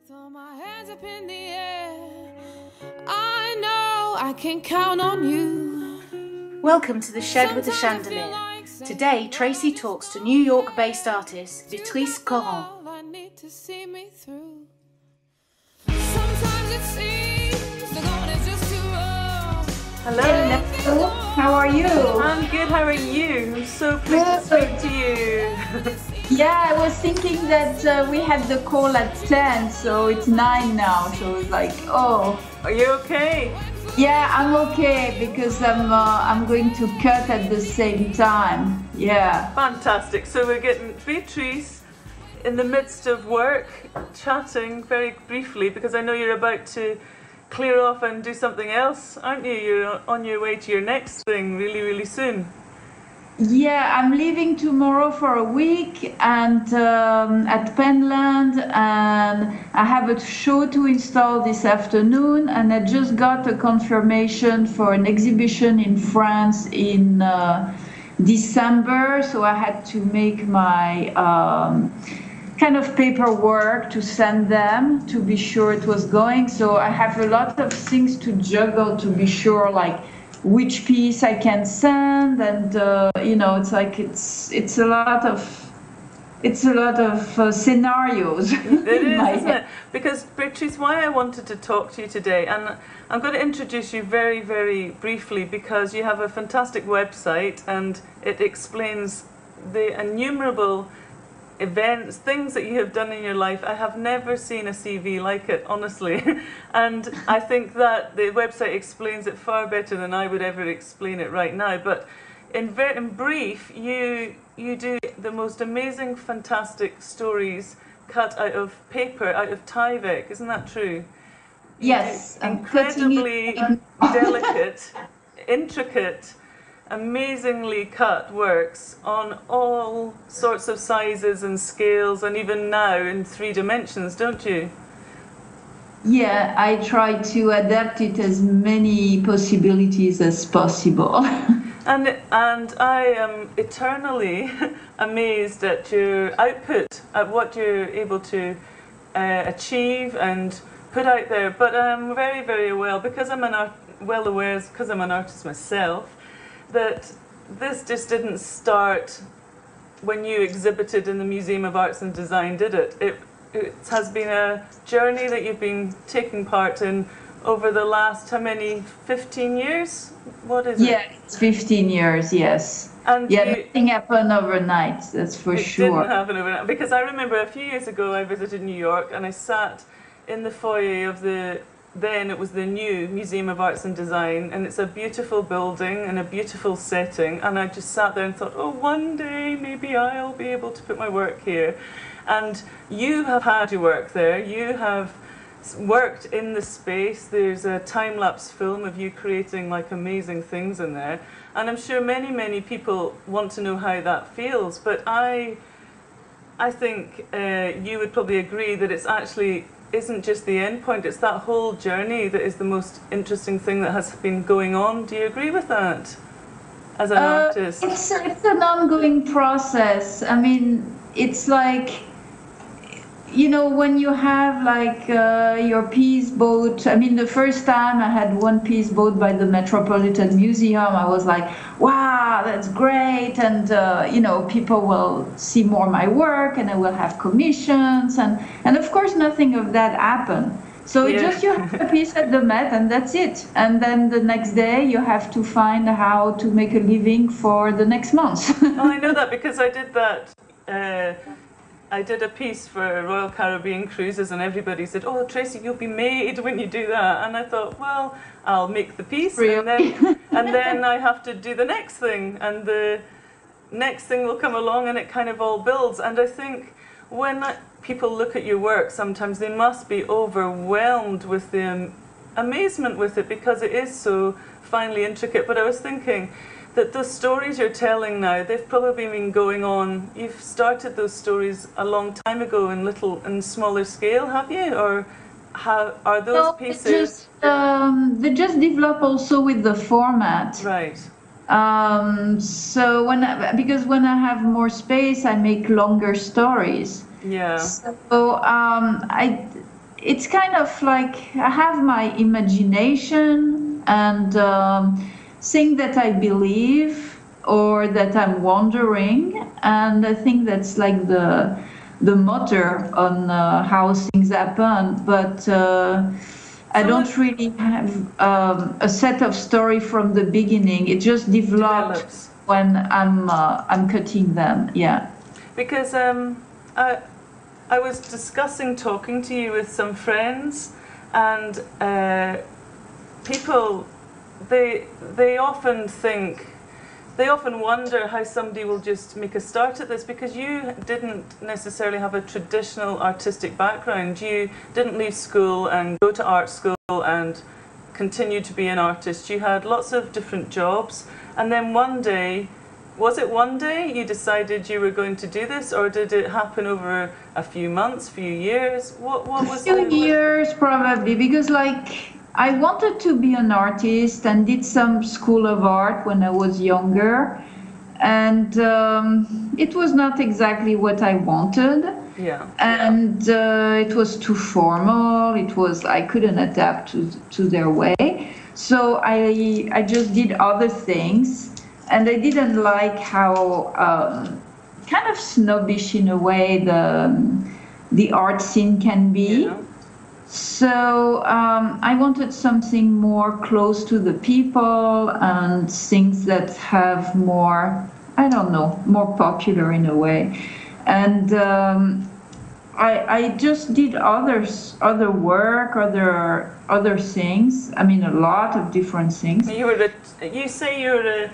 Throw my hands up in the air. I know I can count on you. Welcome to The Shed with the Chandelier. Today, Tracy talks to New York-based artist Beatrice Coron. Hello. How are you? I'm good. How are you? I'm so pleased to speak to you. Yeah, I was thinking that we had the call at 10, so it's 9 now. So it's like, oh. Are you okay? Yeah, I'm okay because I'm going to cut at the same time. Yeah. Fantastic. So we're getting Beatrice in the midst of work, chatting very briefly because I know you're about to clear off and do something else, aren't you? You're on your way to your next thing really, really soon. Yeah, I'm leaving tomorrow for a week and at Penland, and I have a show to install this afternoon, and I just got a confirmation for an exhibition in France in December, so I had to make my kind of paperwork to send them to be sure it was going. So I have a lot of things to juggle to be sure, like which piece I can send, and you know, it's like it's a lot of scenarios. It is, isn't it? Because Beatrice, why I wanted to talk to you today, and I'm going to introduce you very, very briefly because you have a fantastic website and it explains the innumerable events, things that you have done in your life. I have never seen a CV like it, honestly. And I think that the website explains it far better than I would ever explain it right now. But in brief, you do the most amazing, fantastic stories cut out of paper, out of Tyvek. Isn't that true? Yes. Incredibly delicate, intricate, amazingly cut works on all sorts of sizes and scales, and even now in 3 dimensions, don't you? Yeah, I try to adapt it as many possibilities as possible. And I am eternally amazed at your output, at what you're able to achieve and put out there. But I'm very, very aware, because I'm an artist myself, that this just didn't start when you exhibited in the Museum of Arts and Design, did it? It has been a journey that you've been taking part in over the last, how many, 15 years? What is it? Yeah, it's 15 years, yes. And yeah, nothing happened overnight, that's for sure. It didn't happen overnight, because I remember a few years ago I visited New York and I sat in the foyer of then it was the new Museum of Arts and Design, and it's a beautiful building and a beautiful setting, and I just sat there and thought, oh, one day maybe I'll be able to put my work here. And you have had your work there, you have worked in the space, there's a time-lapse film of you creating like amazing things in there, and I'm sure many, many people want to know how that feels, but I think you would probably agree that it's actually isn't just the end point, it's that whole journey that is the most interesting thing that has been going on. Do you agree with that as an artist? It's an ongoing process. I mean, it's like, you know, when you have like your piece bought, I mean, the first time I had one piece bought by the Metropolitan Museum, I was like, wow, that's great. And, you know, people will see more my work and I will have commissions. And of course, nothing of that happened. So just you have a piece at the Met and that's it. And then the next day you have to find how to make a living for the next month. Oh, I know that because I did that. I did a piece for Royal Caribbean Cruises and everybody said, oh, Tracy, you'll be made when you do that. And I thought, well, I'll make the piece really? and then I have to do the next thing. And the next thing will come along and it kind of all builds. And I think when people look at your work, sometimes they must be overwhelmed with the amazement with it because it is so finely intricate. But I was thinking that the stories you're telling now, they've probably been going on. You've started those stories a long time ago in smaller scale, have you? Or how are those pieces? They just develop also with the format. Right. So because when I have more space, I make longer stories. Yeah. So it's kind of like I have my imagination and thing that I believe or that I'm wondering, and I think that's like the motor on how things happen. But I don't really have a set of story from the beginning. It just develops when I'm cutting them. Yeah. Because I was discussing talking to you with some friends, and people they often wonder how somebody will just make a start at this, because you didn't necessarily have a traditional artistic background. You didn't leave school and go to art school and continue to be an artist. You had lots of different jobs, and then one day, was it one day you decided you were going to do this, or did it happen over a few months, few years? What was it? A few years probably, because like I wanted to be an artist and did some school of art when I was younger, and it was not exactly what I wanted. Yeah. And it was too formal. I couldn't adapt to their way. So I just did other things, and I didn't like how kind of snobbish in a way the art scene can be. Yeah. So I wanted something more close to the people and things that have more, I don't know, more popular in a way. And I just did other work, other things. I mean, a lot of different things. You say you were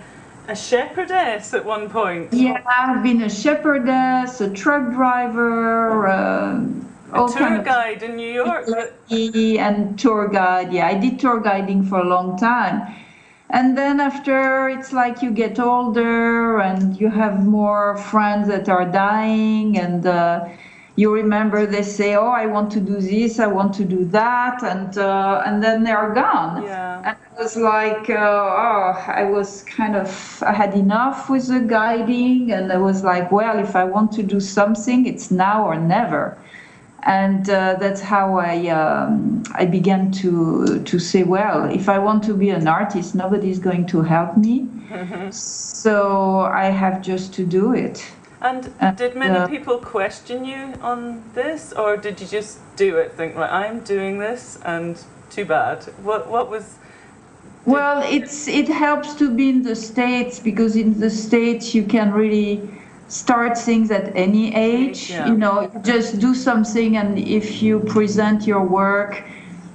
a shepherdess at one point. Yeah, I've been a shepherdess, a truck driver, a tour guide in New York. And tour guide. Yeah, I did tour guiding for a long time. And then after, it's like you get older and you have more friends that are dying, and you remember they say, oh, I want to do this, I want to do that, and then they're gone. Yeah. And it was like, I had enough with the guiding, and I was like, well, if I want to do something, it's now or never. And that's how I began to say, well, if I want to be an artist, nobody's going to help me. Mm-hmm. So I have just to do it. And did many people question you on this, or did you just do it, think, right, I'm doing this, and too bad? What was... Well, it helps to be in the States, because in the States you can really start things at any age. Yeah. You know, just do something, and if you present your work,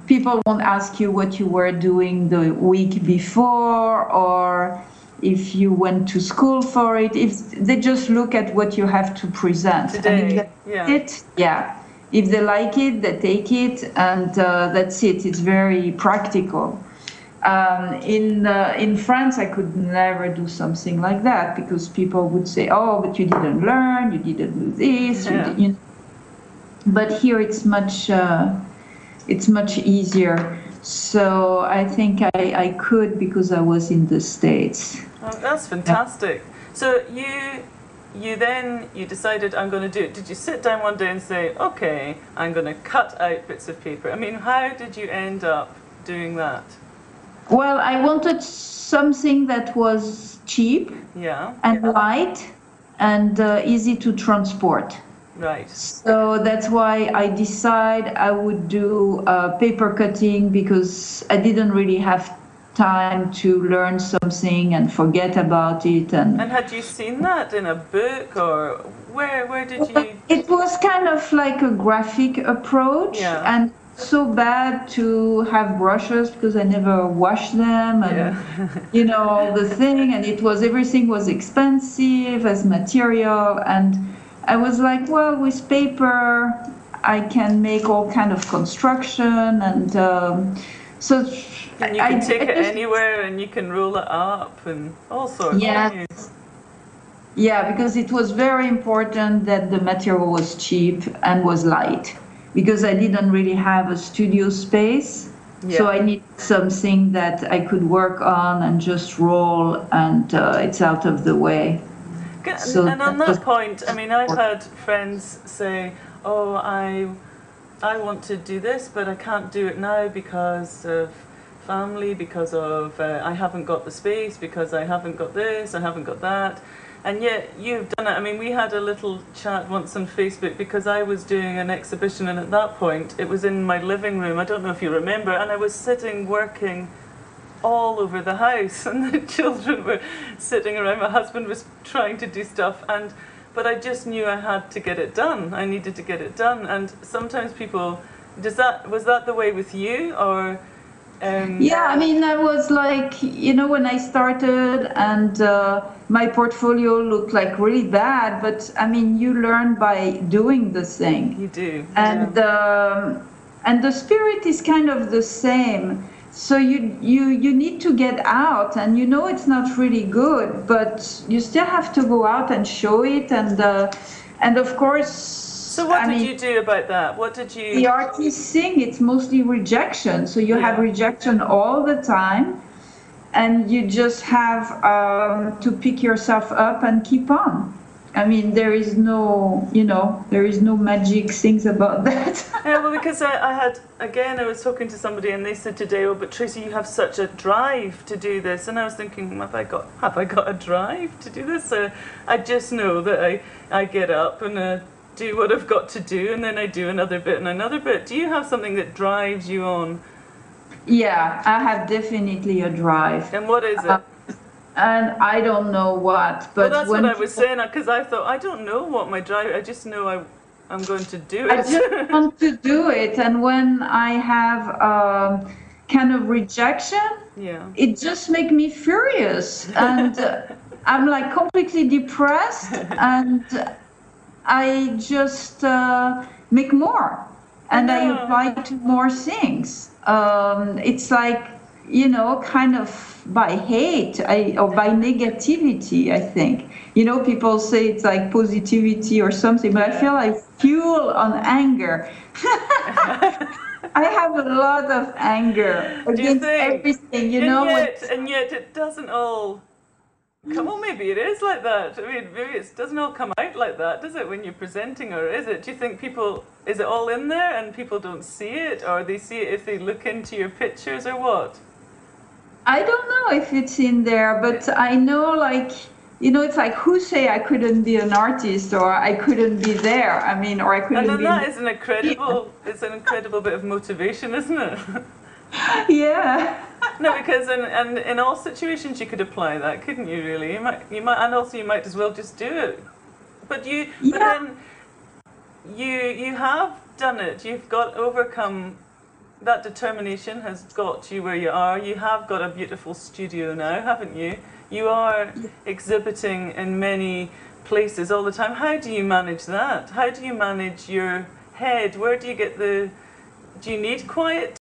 people won't ask you what you were doing the week before, or if you went to school for it. If they just look at what you have to present today, if they like it, they take it, and that's it. It's very practical. In France, I could never do something like that, because people would say, "Oh, but you didn't learn, you didn't do this." Yeah. But here it's much easier. So I think I could, because I was in the States. Oh, that's fantastic. So you decided, I'm going to do it. Did you sit down one day and say, okay, I'm going to cut out bits of paper? I mean, how did you end up doing that? Well, I wanted something that was cheap and light and easy to transport. Right. So that's why I decided I would do paper cutting, because I didn't really have time to learn something and forget about it. And had you seen that in a book, or where did you? It was kind of like a graphic approach, and so bad to have brushes, because I never washed them, and all the thing, and everything was expensive as material, and I was like, well, with paper I can make all kind of construction, and so and you can take it anywhere, and you can roll it up and all sorts. Yes. Yeah, because it was very important that the material was cheap and was light, because I didn't really have a studio space. So I need something that I could work on and just roll, and it's out of the way. So and on that point, I mean, I've had friends say, oh, I want to do this, but I can't do it now because of family, because of I haven't got the space, because I haven't got this, I haven't got that. And yet you've done it. I mean, we had a little chat once on Facebook because I was doing an exhibition, and at that point it was in my living room. I don't know if you remember, and I was sitting working all over the house, and the children were sitting around. My husband was trying to do stuff, but I just knew I had to get it done. I needed to get it done. And sometimes people, was that the way with you, or? Yeah, I mean, I was like, you know, when I started, and my portfolio looked like really bad, but I mean, you learn by doing the thing. You do. And the spirit is kind of the same. So you need to get out, and you know it's not really good, but you still have to go out and show it, and of course. So what did you do about that? What did you? The artists sing, it's mostly rejection. So you have rejection all the time, and you just have to pick yourself up and keep on. I mean, there is no magic things about that. Yeah, well, because I was talking to somebody, and they said today, "Oh, but Tracy, you have such a drive to do this," and I was thinking, have I got a drive to do this? So I just know that I get up and do what I've got to do, and then I do another bit and another bit. Do you have something that drives you on? Yeah, I have definitely a drive. And what is it? And I don't know what, but well, that's what I was saying, because I thought, I don't know what my drive. I just know I'm going to do it. I just want to do it, and when I have kind of rejection, it just makes me furious, and I'm like completely depressed, and I just make more, and I apply to more things. It's like, you know, kind of by hate or by negativity, I think. You know, people say it's like positivity or something, but I feel like fuel on anger. I have a lot of anger against everything, you know. And yet it doesn't all... Come on, maybe it is like that. I mean, maybe it doesn't all come out like that, does it, when you're presenting, or is it? Do you think people, is it all in there and people don't see it, or they see it if they look into your pictures, or what? I don't know if it's in there, but I know, like, you know, it's like, who say I couldn't be an artist, or I couldn't be there? I mean, or I couldn't be... And then that is an incredible bit of motivation, isn't it? Yeah. No, because in all situations you could apply that, couldn't you? Really, you might, and also you might as well just do it. But then you have done it. You've overcome. That determination has got you where you are. You have got a beautiful studio now, haven't you? You are exhibiting in many places all the time. How do you manage that? How do you manage your head? Where do you get do you need quiet